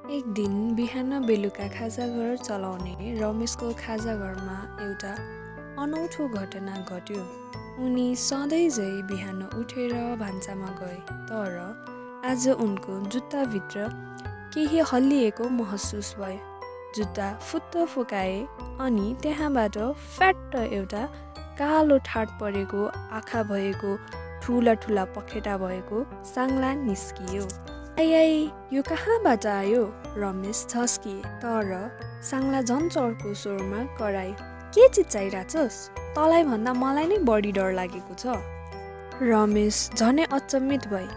एक दिन बिहान बेलुका खाजाघर चलाउने रमेशको खाजाघरमा एउटा अनौठो घटना घट्यो। उनी सधैँझै बिहान उठेर भान्सामा गए, तर आज उनको जुत्ताभित्र केही हल्लिएको महसुस भयो। जुत्ता फुत्त फुकाए अनि त्यहाँबाट फ्याट्ट एउटा कालो ठाट परेको आँखा भएको ठुला ठुला पखेटा भएको साङ्ला निस्कियो। आई यो कहाँबाट आयो? रमेश झस्किए, तर साङ्ला झन् चर्को स्वरमा करायो, के चिच्चाइराछस्? तँलाई भन्दा मलाई नै बढी डर लागेको छ। रमेश झनै अचम्मित भए।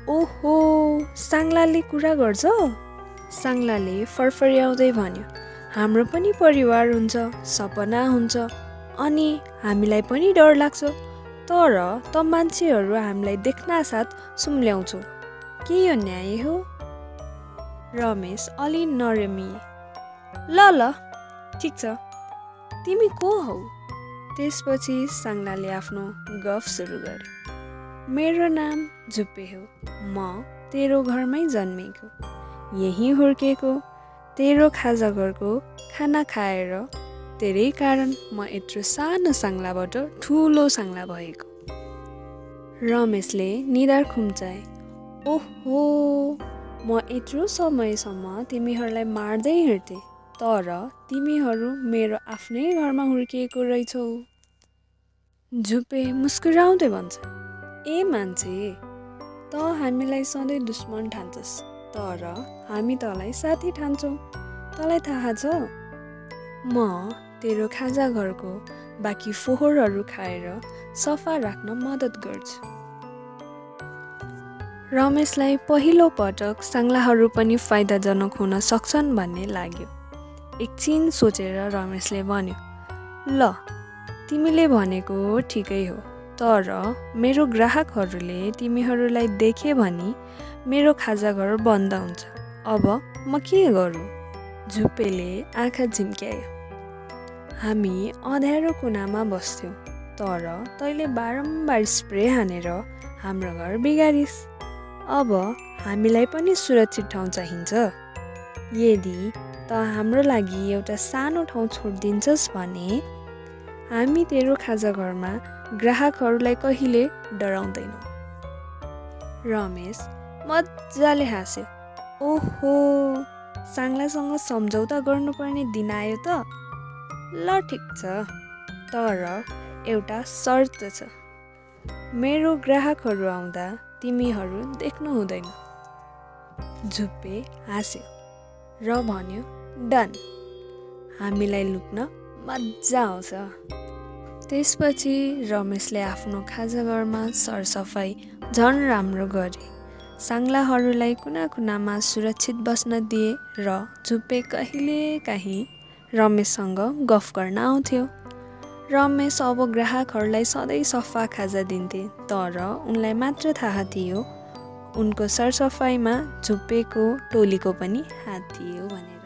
ओहो, साङ्लाले कुरा गर्छ? साङ्लाले फरफर्याउँदै भन्यो, हाम्रो पनि परिवार हुन्छ, सपना हुन्छ, अनि हामीलाई पनि डर लाग्छ, तर त मान्छेहरू हामीलाई देख्नासाथ सुम्ल्याउँछौ। के यो न्याय हो? रमेश अलि नरमिए। ल ठिक छ, तिमी को हौ? त्यसपछि साङ्लाले आफ्नो गफ सुरु गरे। मेरो नाम झुप्पे हो, म तेरो घरमै जन्मेको, यही हुर्केको, तेरो खाजाघरको खाना खाएर तेरै कारण म यत्रो सानो साङ्लाबाट ठुलो साङ्ला भएको। रमेशले निधार खुम्चाए। ओहो, म यत्रो समयसम्म तिमीहरूलाई मार्दै हिँड्थे, तर तिमीहरू मेरो आफ्नै घरमा हुर्किएको रहेछौ। झुप्पे मुस्कुराउँदै भन्छ, ए मान्छे, त हामीलाई सधैँ दुश्मन ठान्छस्, तर हामी तँलाई साथी ठान्छौँ। तँलाई थाहा छ, म तेरो खाजाघरको बाँकी फोहोरहरू खाएर सफा राख्न मद्दत गर्छु। रमेशलाई पहिलो पटक साङ्लाहरू पनि फाइदाजनक हुन सक्छन् भन्ने लाग्यो। एकछिन सोचेर रमेशले भन्यो, ल तिमीले भनेको ठिकै हो, तर मेरो ग्राहकहरूले तिमीहरूलाई देखे भने मेरो खाजाघर बन्द हुन्छ। अब म के गरौँ? झुप्पेले आँखा झिम्क्यायो। हामी अँध्यारो कुनामा बस्थ्यौँ, तर तैँले बारम्बार स्प्रे हानेर हाम्रो घर बिगारिस्। अब हामीलाई पनि सुरक्षित ठाउँ चाहिन्छ। यदि त हाम्रो लागि एउटा सानो ठाउँ छोडिदिन्छस् भने हामी तेरो खाजाघरमा ग्राहकहरूलाई कहिले डराउँदैनौँ। रमेश मजाले हाँस्यो। ओहो, साङ्लासँग सम्झौता गर्नुपर्ने दिन आयो त। ल ठिक छ, तर एउटा शर्त छ, मेरो ग्राहकहरू आउँदा तिमीहरू देख्नु हुँदैन। झुप्पे हाँस्यो र भन्यो, डन, हामीलाई लुक्न मजा आउँछ। त्यसपछि रमेशले आफ्नो खाजाघरमा सरसफाइ झन् राम्रो गरे। साङ्लाहरूलाई कुना कुनामा सुरक्षित बस्न दिए र झुप्पे कहिलेकाहीँ रमेशसँग गफ गर्न आउँथ्यो। रमेश अब ग्राहकहरूलाई सधैँ सफा खाजा दिन्थे, तर उनलाई मात्र थाहा थियो उनको सरसफाइमा झुप्पेको टोलीको पनि हात थियो भनेर।